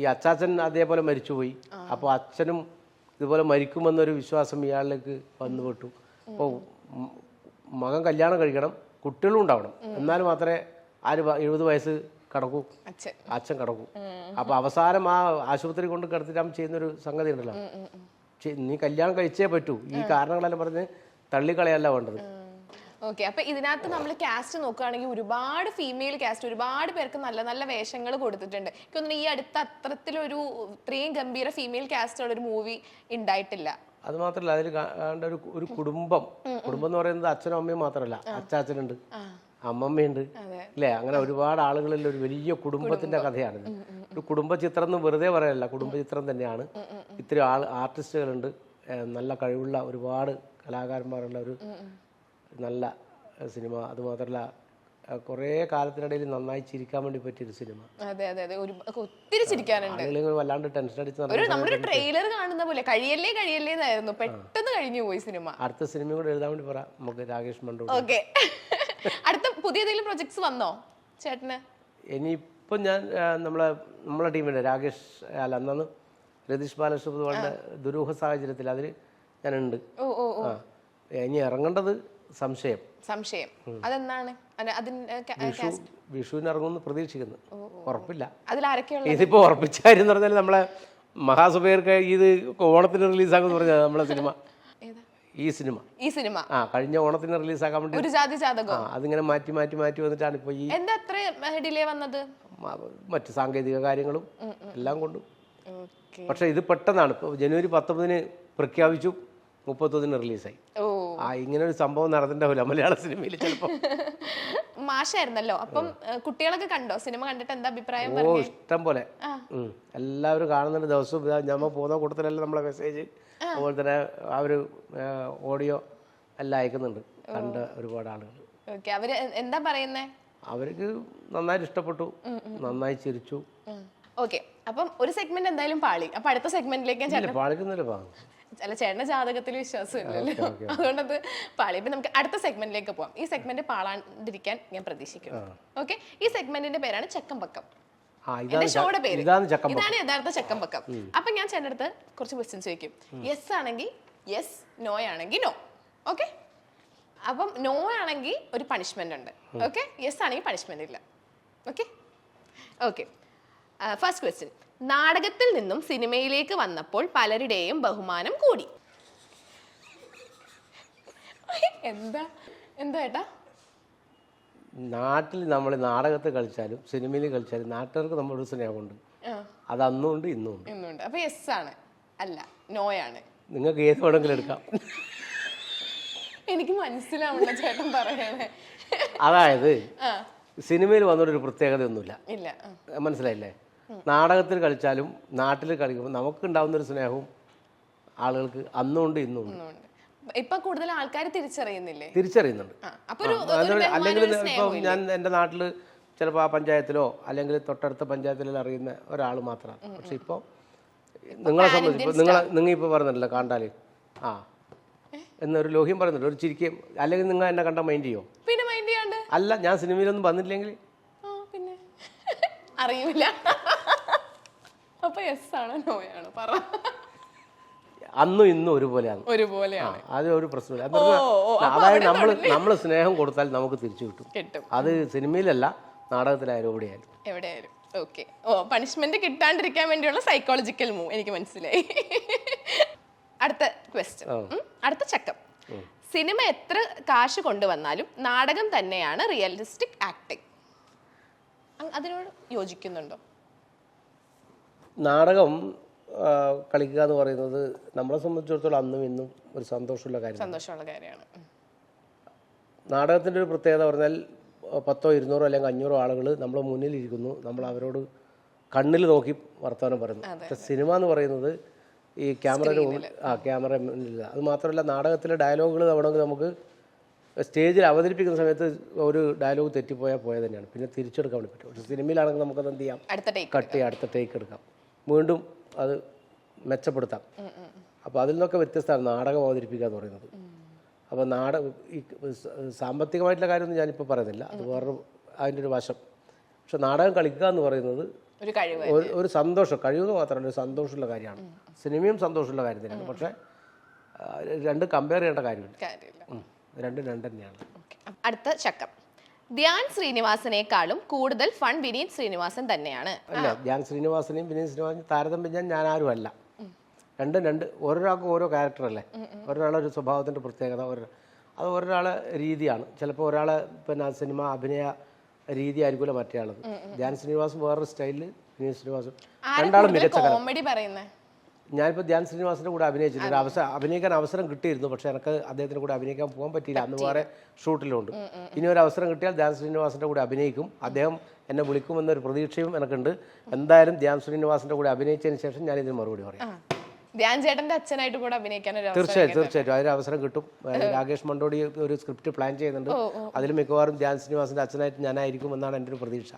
ഈ അച്ചാച്ചൻ അതേപോലെ മരിച്ചുപോയി. അപ്പോൾ അച്ഛനും ഇതുപോലെ മരിക്കുമെന്നൊരു വിശ്വാസം ഇയാളിലേക്ക് വന്നുപെട്ടു. അപ്പോൾ മകൻ കല്യാണം കഴിക്കണം, കുട്ടികളും ഉണ്ടാവണം, എന്നാൽ മാത്രമേ 70 വയസ്സ് കടക്കൂ, അച്ഛൻ കടക്കൂ. അപ്പോൾ അവസാനം ആ ആശുപത്രി കൊണ്ട് കിടത്തിട്ട് ചെയ്യുന്നൊരു സംഗതി ഉണ്ടല്ലോ, നീ കല്യാണം കഴിച്ചേ പറ്റൂ, ഈ കാരണങ്ങളെല്ലാം പറഞ്ഞ് തള്ളിക്കളയല്ല വേണ്ടത്. ഓക്കെ, അപ്പൊ ഇതിനകത്ത് നമ്മൾ കാസ്റ്റ് നോക്കുകയാണെങ്കിൽ ഒരുപാട് ഫീമെയിൽ കാസ്റ്റ്, ഒരുപാട് പേർക്ക് നല്ല നല്ല വേഷങ്ങൾ കൊടുത്തിട്ടുണ്ട്. എനിക്ക് തോന്നുന്നു ഈ അടുത്ത അത്തരത്തിലൊരു ഇത്രയും ഗംഭീര ഫീമെയിൽ കാസ്റ്റുള്ള ഒരു മൂവി ഉണ്ടായിട്ടില്ല. അത് മാത്രമല്ല, അതിൽ കാണേണ്ട ഒരു കുടുംബം എന്ന് പറയുന്നത് അച്ഛനും അമ്മയും മാത്രമല്ല, അച്ചാച്ചനുണ്ട്, അമ്മമ്മയുണ്ട് അല്ലേ? അങ്ങനെ ഒരുപാട് ആളുകളിൽ ഒരു വലിയ കുടുംബത്തിന്റെ കഥയാണിത്. ഒരു കുടുംബ ചിത്രം എന്ന് വെറുതെ പറയല്ല, കുടുംബചിത്രം തന്നെയാണ്. ഇത്തിരി ആർട്ടിസ്റ്റുകളുണ്ട്, നല്ല കഴിവുള്ള ഒരുപാട് കലാകാരന്മാരുള്ള ഒരു നല്ല സിനിമ. അതുമാത്രമല്ല കുറേ കാലത്തിനിടയിൽ നന്നായി ചിരിക്കാൻ വേണ്ടി പറ്റിയൊരു സിനിമ. ഒത്തിരി ചിരിക്കാനുണ്ട്. വല്ലാണ്ട് ടെൻഷൻ അടിച്ച് നമ്മളൊരു ട്രെയിലർ കാണുന്ന പോലെ കഴിയല്ലേ കഴിയല്ലേന്നായിരുന്നു, പെട്ടെന്ന് കഴിഞ്ഞു പോയി സിനിമ. അടുത്ത സിനിമ കൂടെ എഴുതാൻ വേണ്ടി പറ നമുക്ക് രാകേഷ് മണ്ടൂർ. ഓക്കെ, അടുത്ത പുതിയ ഏതെങ്കിലും പ്രൊജക്ട്സ് വന്നോ ചേട്ടന്? ഇനിയിപ്പം ഞാൻ നമ്മളെ ടീമിൻ്റെ രാകേഷ് അല്ല അന്നു രതീഷ് ബാലകൃഷ്ണ ദുരൂഹ സാഹചര്യത്തിൽ അതിൽ ഞാനുണ്ട്. ഇനി ഇറങ്ങേണ്ടത് സംശയം. അതെന്താണ്? വിഷുവിന് ഇറങ്ങുമെന്ന് പ്രതീക്ഷിക്കുന്നു, ഉറപ്പില്ല. ഇതിപ്പോ ഉറപ്പിച്ചായിരുന്നു പറഞ്ഞാൽ നമ്മളെ മഹാസുബൈർക്ക് ഇത് ഓണത്തിന് റിലീസാകുമെന്ന് പറഞ്ഞത് നമ്മളെ സിനിമ. ഈ സിനിമ കഴിഞ്ഞ ഓണത്തിന് റിലീസാക്കാൻ വേണ്ടി അതിങ്ങനെ മാറ്റി മാറ്റി മാറ്റി വന്നിട്ടാണ് ഇപ്പൊ ഈ ഡിലേ വന്നത്. മറ്റു സാങ്കേതിക കാര്യങ്ങളും എല്ലാം കൊണ്ടും. പക്ഷെ ഇത് പെട്ടെന്നാണ്. ഇപ്പൊ ജനുവരി 19 പ്രഖ്യാപിച്ചു, 31 റിലീസായി. ഇങ്ങനെ ഒരു സംഭവം നടന്നിട്ടുണ്ടാവില്ല മലയാള സിനിമയിൽ. ചിലപ്പോൾ മാഷായിരുന്നല്ലോ. അപ്പം കുട്ടികളൊക്കെ കണ്ടോ സിനിമ? കണ്ടിട്ട് എന്താ അഭിപ്രായം? ഇഷ്ടം പോലെ എല്ലാവരും കാണുന്നുണ്ട്. ദിവസവും ഞമ്മ പോകുന്ന കൂട്ടത്തിലെല്ലാം നമ്മളെ മെസ്സേജ്, അതുപോലെ തന്നെ ആ ഒരു ഓഡിയോ എല്ലാം അയക്കുന്നുണ്ട്. കണ്ട ഒരുപാട് ആളുകൾ. അവര് എന്താ പറയുന്നേ? അവർക്ക് നന്നായിട്ട് ഇഷ്ടപ്പെട്ടു, നന്നായി ചിരിച്ചു. ഓക്കെ, അപ്പം ഒരു സെഗ്മെന്റ് എന്തായാലും പാളി. അപ്പൊ അടുത്ത സെഗ്മെന്റിലേക്ക് ഞാൻ ചേട്ടൻ പാളിക്കുന്നില്ല അല്ല ചേട്ടന്റെ ജാതകത്തിൽ വിശ്വാസമില്ലല്ലോ, അതുകൊണ്ടത് പാളി. ഇപ്പൊ നമുക്ക് അടുത്ത സെഗ്മെന്റിലേക്ക് പോവാം. ഈ സെഗ്മെന്റ് പാളാണ്ടിരിക്കാൻ ഞാൻ പ്രതീക്ഷിക്കുന്നു. ഓക്കെ, ഈ സെഗ്മെന്റിന്റെ പേരാണ് ചക്കംപക്കം. എന്റെ ഷോയുടെ പേര് ഇതാണ് യഥാർത്ഥ ചക്കംപക്കം. അപ്പൊ ഞാൻ ചേട്ടൻ്റെ അടുത്ത് കുറച്ച് ക്വസ്റ്റ്യൻസ് ചോദിക്കും. യെസ് ആണെങ്കിൽ യെസ്, നോ ആണെങ്കിൽ നോ. ഓക്കെ, അപ്പം നോ ആണെങ്കിൽ ഒരു പണിഷ്മെന്റ് ഉണ്ട്. ഓക്കെ, യെസ് ആണെങ്കിൽ പണിഷ്മെന്റ് ഇല്ല. Okay okay. ഫസ്റ്റ് ക്വസ്റ്റ്യൻ, നാടകത്തിൽ നിന്നും സിനിമയിലേക്ക് വന്നപ്പോൾ പലരുടെയും ബഹുമാനം കൂടി. എന്താ എന്താ ഏട്ടാ? നാട്ടിൽ നമ്മൾ നാടകത്തിൽ കളിച്ചാലും സിനിമയിൽ കളിച്ചാലും നാട്ടുകാർക്ക് നമ്മളൊരു സ്നേഹമുണ്ട്. അത് അന്നും ഉണ്ട് ഇന്നും ഉണ്ട്. ഇന്നുണ്ട്. അപ്പൊ യെസ് ആണ്, അല്ല നോ ആണ്. നിങ്ങൾക്ക് ഏത് വേണമെങ്കിലും എടുക്കാം. എനിക്ക് മനസ്സിലാവണ്ട ചേട്ടൻ പറയണേ. അതായത് സിനിമയിൽ വന്നൊരു പ്രത്യേകതയൊന്നുമില്ല. ഇല്ല, മനസ്സിലായില്ലേ? നാടകത്തിൽ കളിച്ചാലും നാട്ടിൽ കളിക്കുമ്പോൾ നമുക്ക് ഉണ്ടാവുന്നൊരു സ്നേഹവും ആളുകൾക്ക് അന്നും ഉണ്ട് ഇന്നും ഉണ്ട്. ഇപ്പൊ കൂടുതൽ ആൾക്കാർ തിരിച്ചറിയുന്നുണ്ട്. അല്ലെങ്കിൽ ഇപ്പം ഞാൻ എൻ്റെ നാട്ടിൽ ചിലപ്പോൾ ആ പഞ്ചായത്തിലോ അല്ലെങ്കിൽ തൊട്ടടുത്ത പഞ്ചായത്തിലോ അറിയുന്ന ഒരാൾ മാത്രമാണ്. പക്ഷെ ഇപ്പോൾ നിങ്ങളെ സംബന്ധിച്ച് നിങ്ങൾ ഇപ്പോൾ പറഞ്ഞിട്ടില്ല കണ്ടാൽ ആ എന്നൊരു ലോഹ്യം പറയുന്നുണ്ട്, ഒരു ചിരിക്കുകയും. അല്ലെങ്കിൽ നിങ്ങൾ എന്നെ കണ്ടാൽ മൈൻഡ് ചെയ്യോ? പിന്നെ മൈൻഡ് ചെയ്യാണ്ട് അല്ല, ഞാൻ സിനിമയിലൊന്നും വന്നിട്ടില്ലെങ്കിൽ പിന്നെ അറിയൂല. അപ്പൊ യെസ് ആണോ നോ ആണോ പറ? അന്നും ഇന്നും ഒരുപോലെയാണ്. അത് ഒരു പ്രശ്നമില്ല. അതായത് നമ്മൾ സ്നേഹം കൊടുത്താൽ നമുക്ക് തിരിച്ചു കിട്ടും. അത് സിനിമയിലല്ല, നാടകത്തിലായാലും എവിടെയായാലും. ഓക്കെ, പണിഷ്മെന്റ് കിട്ടാണ്ടിരിക്കാൻ വേണ്ടിയുള്ള സൈക്കോളജിക്കൽ മൂവ് എനിക്ക് മനസ്സിലായി. അടുത്ത ക്വസ്റ്റ്യൻ, അടുത്ത ചക്കം. സിനിമ എത്ര കാശ് കൊണ്ടുവന്നാലും നാടകം തന്നെയാണ് റിയലിസ്റ്റിക് ആക്ടിങ്. അതിനോട് യോജിക്കുന്നുണ്ടോ? നാടകം കളിക്കുക എന്ന് പറയുന്നത് നമ്മളെ സംബന്ധിച്ചിടത്തോളം അന്നും ഇന്നും ഒരു സന്തോഷമുള്ള കാര്യമാണ്. നാടകത്തിൻ്റെ ഒരു പ്രത്യേകത പറഞ്ഞാൽ 100, 200 അല്ലെങ്കിൽ 500 ആളുകൾ നമ്മുടെ മുന്നിലിരിക്കുന്നു, നമ്മൾ അവരോട് കണ്ണിൽ നോക്കി വർത്തമാനം പറയുന്നു. പക്ഷെ സിനിമ എന്ന് പറയുന്നത് ഈ ക്യാമറയുടെ മുന്നിൽ. അത് മാത്രമല്ല, നാടകത്തിലെ ഡയലോഗുകൾ വേണമെങ്കിൽ നമുക്ക് സ്റ്റേജിൽ അവതരിപ്പിക്കുന്ന സമയത്ത് ഒരു ഡയലോഗ് തെറ്റിപ്പോയാൽ പോയത് തന്നെയാണ്, പിന്നെ തിരിച്ചെടുക്കാൻ വേണ്ടി പറ്റും. പക്ഷെ സിനിമയിലാണെങ്കിൽ നമുക്കത് എന്ത് ചെയ്യാം, കട്ട് ചെയ്യാം, അടുത്ത ടേക്ക് എടുക്കാം, വീണ്ടും അത് മെച്ചപ്പെടുത്താം. അപ്പോൾ അതിൽ നിന്നൊക്കെ വ്യത്യസ്തമാണ് നാടകം അവതരിപ്പിക്കുക എന്ന് പറയുന്നത്. അപ്പോൾ ഈ സാമ്പത്തികമായിട്ടുള്ള കാര്യമൊന്നും ഞാനിപ്പോൾ പറയുന്നില്ല, അത് വേറൊരു അതിൻ്റെ ഒരു വശം. പക്ഷെ നാടകം കളിക്കുക എന്ന് പറയുന്നത് ഒരു സന്തോഷം, കഴിവെന്ന് മാത്രമല്ല ഒരു സന്തോഷമുള്ള കാര്യമാണ്. സിനിമയും സന്തോഷമുള്ള കാര്യം തന്നെയാണ്. പക്ഷേ രണ്ട് കമ്പയർ ചെയ്യേണ്ട കാര്യമില്ല, രണ്ടും രണ്ട് തന്നെയാണ്. അടുത്ത ചക്കം, ധ്യാൻ ശ്രീനിവാസനേക്കാളും കൂടുതൽ ഫൺ വിനീത് ശ്രീനിവാസൻ തന്നെയാണ്. അല്ല, ധ്യാൻ ശ്രീനിവാസനെയും വിനീത് ശ്രീനിവാസനെയും താരതമ്യം ഞാൻ ആരും അല്ല. രണ്ടും ഓരോരാൾക്കും ഓരോ ക്യാരക്ടറല്ലേ. ഒരാളൊരു സ്വഭാവത്തിൻ്റെ പ്രത്യേകത, അത് ഒരാളെ രീതിയാണ്. ചിലപ്പോൾ ഒരാളെ പിന്നെ സിനിമ അഭിനയ രീതി ആയിരിക്കില്ല മറ്റേ ആളത്. ധ്യാൻ ശ്രീനിവാസൻ വേറൊരു സ്റ്റൈലിൽ, വിനീത് ശ്രീനിവാസൻ രണ്ടാളും മികച്ച. ഞാനിപ്പോൾ ധ്യാൻ ശ്രീനിവാസൻ്റെ കൂടെ അഭിനയിച്ചിട്ടുണ്ട്. അഭിനയിക്കാൻ അവസരം കിട്ടിയിരുന്നു, പക്ഷെ എനിക്ക് അദ്ദേഹത്തിൻ്റെ കൂടെ അഭിനയിക്കാൻ പോകാൻ പറ്റിയില്ല, അന്ന് വേറെ ഷൂട്ടിലുണ്ട്. ഇനി ഒരു അവസരം കിട്ടിയാൽ ധ്യാൻ ശ്രീനിവാസൻ്റെ കൂടെ അഭിനയിക്കും. അദ്ദേഹം എന്നെ വിളിക്കുമെന്നൊരു പ്രതീക്ഷയും എനിക്കുണ്ട്. എന്തായാലും ധ്യാൻ ശ്രീനിവാസൻ്റെ കൂടെ അഭിനയിച്ചതിന് ശേഷം ഞാൻ ഇതിന് മറുപടി പറയാം. ധ്യാൻ ചേട്ടന്റെ അച്ഛനായിട്ട് കൂടെ അഭിനയിക്കാൻ തീർച്ചയായിട്ടും അതിന് അവസരം കിട്ടും. രാകേഷ് മണ്ടോടി ഒരു സ്ക്രിപ്റ്റ് പ്ലാൻ ചെയ്യുന്നുണ്ട്. അതിൽ മിക്കവാറും ധ്യാൻ ശ്രീനിവാസന്റെ അച്ഛനായിട്ട് ഞാനായിരിക്കും എന്നാണ് എൻ്റെ ഒരു പ്രതീക്ഷ.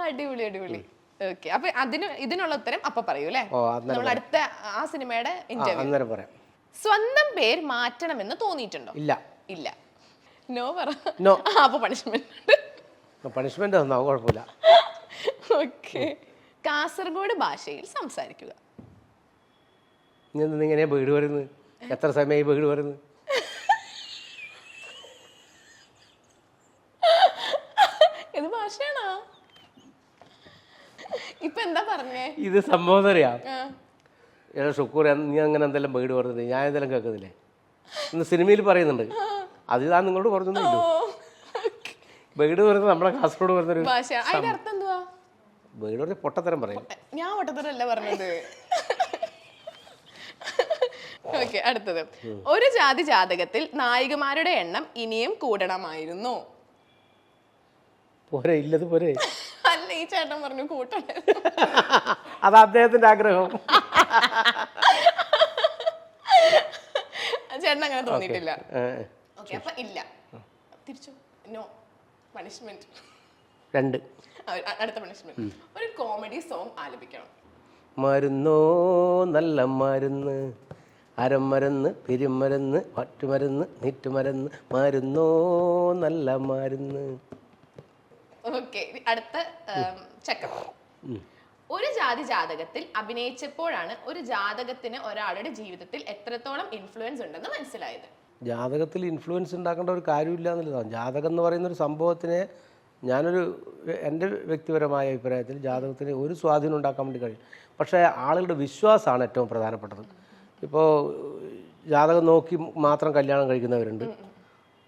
അടിപൊളി അടിപൊളി. ഓക്കെ, അപ്പൊ ഇതിനുള്ള ഉത്തരം അപ്പൊ പറയൂ അല്ലേ? നമ്മൾ അടുത്ത ആ സിനിമയുടെ ഇന്റർവ്യൂ പറയാം. സ്വന്തം പേര് മാറ്റണമെന്ന് തോന്നിയിട്ടുണ്ടോ? ഇല്ല. ഇല്ല. നോ പറ. നോ. അപ്പൊ പണിഷ്മെന്റ് ഒന്നും കുഴപ്പമില്ല. ഓക്കെ, കാസർഗോഡ് ഭാഷയിൽ സംസാരിക്കുക. ഇങ്ങനെ വീട് വരുന്നത് എത്ര സമയമായി വീട് വരുന്നത്? ഇത് ഭാഷയാണോ? ഇപ്പൊ എന്താ പറഞ്ഞേ? ഇത് സംഭവം അറിയാം. ഷുക്കൂർ നീ അങ്ങനെ എന്തെല്ലാം വീട് പറയുന്നത് ഞാൻ എന്തെല്ലാം കേൾക്കുന്നില്ലേ? ഇന്ന് സിനിമയിൽ പറയുന്നുണ്ട്. അത് ഞാൻ നിങ്ങളോട് പറഞ്ഞൊന്നുമില്ലോ. വീട് പറയുന്നത് നമ്മളെ കാസർഗോഡ് പറയുന്നൊരു വീട് പറഞ്ഞ പൊട്ടത്തരം പറയും. ഞാൻ പൊട്ടത്തരല്ല പറഞ്ഞത്. ഓക്കെ, അടുത്തത്, ഒരു ജാതി ജാതകത്തിൽ നായികമാരുടെ എണ്ണം ഇനിയും കൂടണമായിരുന്നു. പോരെ, ഇല്ലത് പോരെ. അല്ല, ഈ ചേട്ടൻ പറഞ്ഞു കൂട്ടണേ. അത് അദ്ദേഹത്തിന്റെ ആഗ്രഹം. ചേട്ടൻ അങ്ങനെ തോന്നിയിട്ടില്ല. ഓക്കെ, അപ്പൊ ഇല്ല. തിരിച്ചു നോ. പണിഷ്മെന്റ് 2. അടുത്ത പണിഷ്മെന്റ്, ഒരു കോമഡി സോങ് ആലപിക്കണം. മരുന്നോ നല്ല മരുന്ന്, അരമരുന്ന്, പിരിമരുന്ന്, മറ്റുമരുന്ന്, നീറ്റുമരുന്ന്, മരുന്നോ നല്ല മരുന്ന്. ഓക്കെ, അടുത്ത ചക്കം. ഒരു ജാതകത്തിൽ അഭിനയിച്ചപ്പോഴാണ് ഒരു ജാതകത്തിന് ഒരാളുടെ ജീവിതത്തിൽ എത്രത്തോളം ഇൻഫ്ലുവൻസ് ഉണ്ടെന്ന് മനസ്സിലായത്. ജാതകത്തിൽ ഇൻഫ്ലുവൻസ് ഉണ്ടാക്കേണ്ട ഒരു കാര്യമില്ല എന്നുള്ളതാണ്. ജാതകം എന്ന് പറയുന്ന ഒരു സംഭവത്തിനെ എൻ്റെ വ്യക്തിപരമായ അഭിപ്രായത്തിൽ ജാതകത്തിന് ഒരു സ്വാധീനം ഉണ്ടാക്കാൻ വേണ്ടി കഴിയും. പക്ഷേ ആളുകളുടെ വിശ്വാസമാണ് ഏറ്റവും പ്രധാനപ്പെട്ടത്. ഇപ്പോൾ ജാതകം നോക്കി മാത്രം കല്യാണം കഴിക്കുന്നവരുണ്ട്,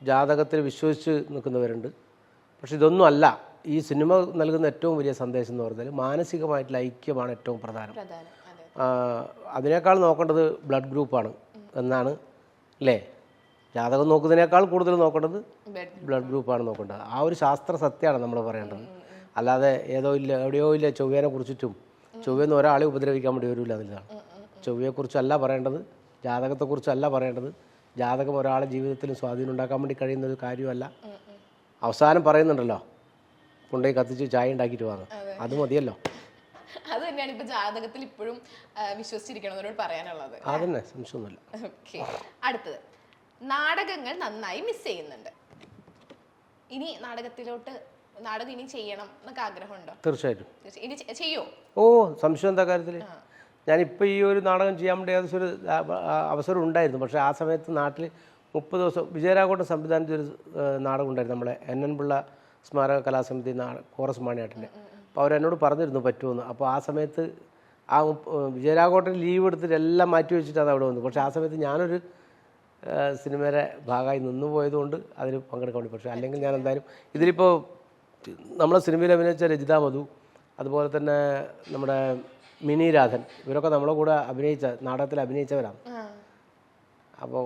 ജാതകത്തിൽ വിശ്വസിച്ച് നിൽക്കുന്നവരുണ്ട്. പക്ഷെ ഇതൊന്നും അല്ല. ഈ സിനിമ നൽകുന്ന ഏറ്റവും വലിയ സന്ദേശം എന്ന് പറഞ്ഞാൽ മാനസികമായിട്ടുള്ള ഐക്യമാണ് ഏറ്റവും പ്രധാനം. അതിനേക്കാൾ നോക്കേണ്ടത് ബ്ലഡ് ഗ്രൂപ്പാണ് എന്നാണ് അല്ലേ? ജാതകം നോക്കുന്നതിനേക്കാൾ കൂടുതൽ നോക്കേണ്ടത് ബ്ലഡ് ഗ്രൂപ്പാണ് നോക്കേണ്ടത്. ആ ഒരു ശാസ്ത്ര സത്യമാണ് നമ്മൾ പറയേണ്ടത്. അല്ലാതെ എവിടെയോ ഇല്ല ചൊവ്വേനെ കുറിച്ചിട്ടും ചൊവ്വെന്ന് ഒരാളെ ഉപദ്രവിക്കാൻ വേണ്ടി വരില്ല അതിലാണ്. ചൊവ്വയെക്കുറിച്ചല്ല പറയേണ്ടത്, ജാതകത്തെക്കുറിച്ചല്ല പറയേണ്ടത്. ജാതകം ഒരാളെ ജീവിതത്തിൽ സ്വാധീനം ഉണ്ടാക്കാൻ വേണ്ടി കഴിയുന്ന ഒരു കാര്യമല്ല. അവസാനം പറയുന്നുണ്ടല്ലോ, കൊണ്ടുപോയി കത്തിച്ച് ചായ ഉണ്ടാക്കിയിട്ട് വാങ്ങും, അത് മതിയല്ലോ. അത് തന്നെയാണ് ഇപ്പൊ ജാതകത്തിൽ ഇപ്പോഴും വിശ്വസിച്ചിരിക്കണവരോട് പറയാനുള്ളത്. അതന്നെ, സംശയമൊന്നുമില്ല. ഓക്കെ, അടുത്തത് നാടകങ്ങൾ നന്നായി മിസ് ചെയ്യുന്നുണ്ട്. ഇനി നാടകം ഇനി ചെയ്യണം എന്നൊക്കെ ആഗ്രഹമുണ്ടോ? തീർച്ചയായിട്ടും. ഇനി ചെയ്യോ? ഓ, സംശയം എന്താ കാര്യത്തിൽ? ഞാനിപ്പോൾ ഈ ഒരു നാടകം ചെയ്യാൻ വേണ്ടി ഏകദേശം ഒരു അവസരം ഉണ്ടായിരുന്നു. പക്ഷേ ആ സമയത്ത് നാട്ടിൽ 30 ദിവസം വിജയരാഘോട്ടം സംവിധാനത്തിൽ ഒരു നാടകം ഉണ്ടായിരുന്നു, നമ്മളെ NN പിള്ള സ്മാരക കലാസമിതി കോറസ് മാണിയാട്ടിൻ്റെ. അപ്പോൾ അവരെന്നോട് പറഞ്ഞിരുന്നു പറ്റുമെന്ന്. അപ്പോൾ ആ സമയത്ത് ആ വിജയരാഘോട്ടൻ ലീവ് എടുത്തിട്ട് എല്ലാം മാറ്റി വെച്ചിട്ട് അത് അവിടെ വന്നു. പക്ഷേ ആ സമയത്ത് ഞാനൊരു സിനിമയുടെ ഭാഗമായി നിന്നു പോയതുകൊണ്ട് അതിൽ പങ്കെടുക്കാൻ വേണ്ടി. പക്ഷേ അല്ലെങ്കിൽ ഞാൻ എന്തായാലും ഇതിലിപ്പോൾ നമ്മളെ സിനിമയിൽ അഭിനയിച്ച രജിത മധു, അതുപോലെ തന്നെ നമ്മുടെ മിനി രാധൻ, ഇവരൊക്കെ നമ്മളെ കൂടെ നാടകത്തിൽ അഭിനയിച്ചവരാണ്. അപ്പോൾ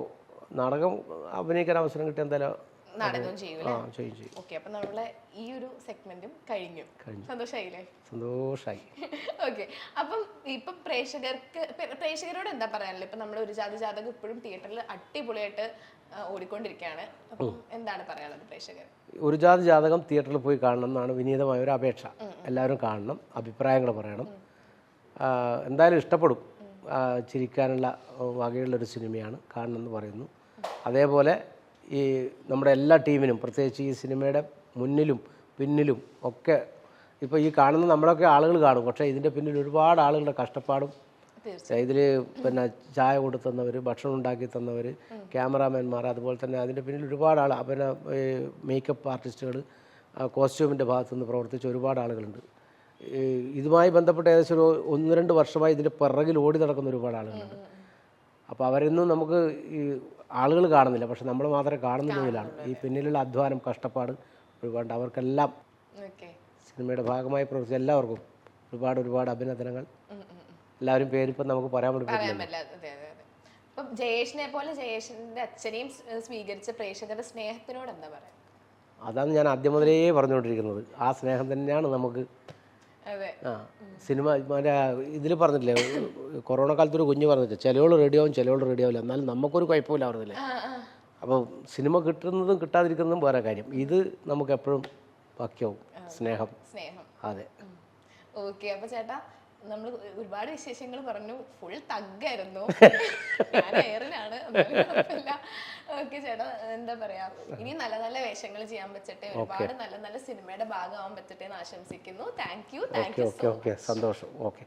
നാടകം അഭിനയിക്കാൻ അവസരം കിട്ടിയ എന്തായാലും നാടകം ചെയ്യും. ചെയ്യും. ഓക്കെ, അപ്പൊ നമ്മളെ ഈ ഒരു സെഗ്മെന്റും കഴിഞ്ഞു. സന്തോഷായില്ലേ? സന്തോഷായി. ഓക്കെ, അപ്പം ഇപ്പൊ പ്രേക്ഷകരോട് എന്താ പറയാനുള്ളത്? ഇപ്പൊ നമ്മുടെ ഒരു ജാതകം ഇപ്പോഴും തിയേറ്ററിൽ അടിപൊളിയായിട്ട് ഓടിക്കൊണ്ടിരിക്കുകയാണ്. അപ്പം എന്താണ് പറയാനുള്ളത് പ്രേക്ഷകർ? ഒരു ജാതകം തിയേറ്ററിൽ പോയി കാണണം എന്നാണ് വിനീതമായ ഒരു അപേക്ഷ. എല്ലാവരും കാണണം, അഭിപ്രായങ്ങൾ പറയണം. എന്തായാലും ഇഷ്ടപ്പെടും. ചിരിക്കാനുള്ള വകയുള്ളൊരു സിനിമയാണ്, കാണണമെന്ന് പറയുന്നു. അതേപോലെ ഈ നമ്മുടെ എല്ലാ ടീമിനും, പ്രത്യേകിച്ച് ഈ സിനിമയുടെ മുന്നിലും പിന്നിലും ഒക്കെ, ഇപ്പോൾ ഈ കാണുന്ന നമ്മളൊക്കെ ആളുകൾ കാണും, പക്ഷേ ഇതിൻ്റെ പിന്നിൽ ഒരുപാട് ആളുകളുടെ കഷ്ടപ്പാടും, ഇതിൽ പിന്നെ ചായ കൊടുത്തു തന്നവർ, ഭക്ഷണം ഉണ്ടാക്കി തന്നവർ, ക്യാമറാമാൻമാർ, അതുപോലെ തന്നെ അതിൻ്റെ പിന്നിൽ ഒരുപാട് ആൾ, പിന്നെ മേക്കപ്പ് ആർട്ടിസ്റ്റുകൾ, കോസ്റ്റ്യൂമിൻ്റെ ഭാഗത്തുനിന്ന് പ്രവർത്തിച്ച ഒരുപാട് ആളുകളുണ്ട്. ഇതുമായി ബന്ധപ്പെട്ട് ഏകദേശം ഒരു 1-2 വർഷമായി ഇതിൻ്റെ പിറകിൽ ഓടി നടക്കുന്ന ഒരുപാട് ആളുകളുണ്ട്. അപ്പോൾ അവരൊന്നും നമുക്ക് ഈ ആളുകൾ കാണുന്നില്ല, പക്ഷെ നമ്മൾ മാത്രമേ കാണുന്നതിലാണ്. ഈ പിന്നിലുള്ള അധ്വാനം, കഷ്ടപ്പാട് ഒരുപാട്. അവർക്കെല്ലാം സിനിമയുടെ ഭാഗമായി പ്രവർത്തിച്ച എല്ലാവർക്കും ഒരുപാട് അഭിനന്ദനങ്ങൾ. എല്ലാവരും പേരിപ്പം നമുക്ക് പറയാൻ പറ്റില്ല. ഇപ്പം ജയേഷിനെ പോലെ ജയേഷിന്റെ അച്ഛനെയും സ്വീകരിച്ച പ്രേക്ഷകരുടെ സ്നേഹത്തിനോട് എന്താ പറയാ? അതാണ് ഞാൻ ആദ്യം മുതലേ പറഞ്ഞുകൊണ്ടിരിക്കുന്നത്. ആ സ്നേഹം തന്നെയാണ് നമുക്ക്. സിനിമ ഇതിൽ പറഞ്ഞില്ലേ, കൊറോണ കാലത്തൊരു കുഞ്ഞ് പറഞ്ഞിട്ട് ചിലവൾ റെഡിയാവും ചിലവൾ റെഡിയാവില്ല, എന്നാലും നമുക്കൊരു കുഴപ്പമില്ല പറഞ്ഞില്ലേ. അപ്പോൾ സിനിമ കിട്ടുന്നതും കിട്ടാതിരിക്കുന്നതും വേറെ കാര്യം. ഇത് നമുക്ക് എപ്പോഴും ബാക്കിയാവും, സ്നേഹം. അതെ. ഓക്കെ, അപ്പൊ ചേട്ടാ നമ്മൾ ഒരുപാട് വിശേഷങ്ങൾ പറഞ്ഞു. ഫുൾ തഗ്ഗായിരുന്നു. ഞാൻ എയറിലാണ്. ഓക്കെ ചേട്ടാ, എന്താ പറയാ, ഇനി നല്ല നല്ല വേഷങ്ങൾ ചെയ്യാൻ പറ്റട്ടെ, ഒരുപാട് നല്ല നല്ല സിനിമയുടെ ഭാഗമാവാൻ പറ്റട്ടെ എന്ന് ആശംസിക്കുന്നു. Thank you. സന്തോഷം. ഓക്കെ.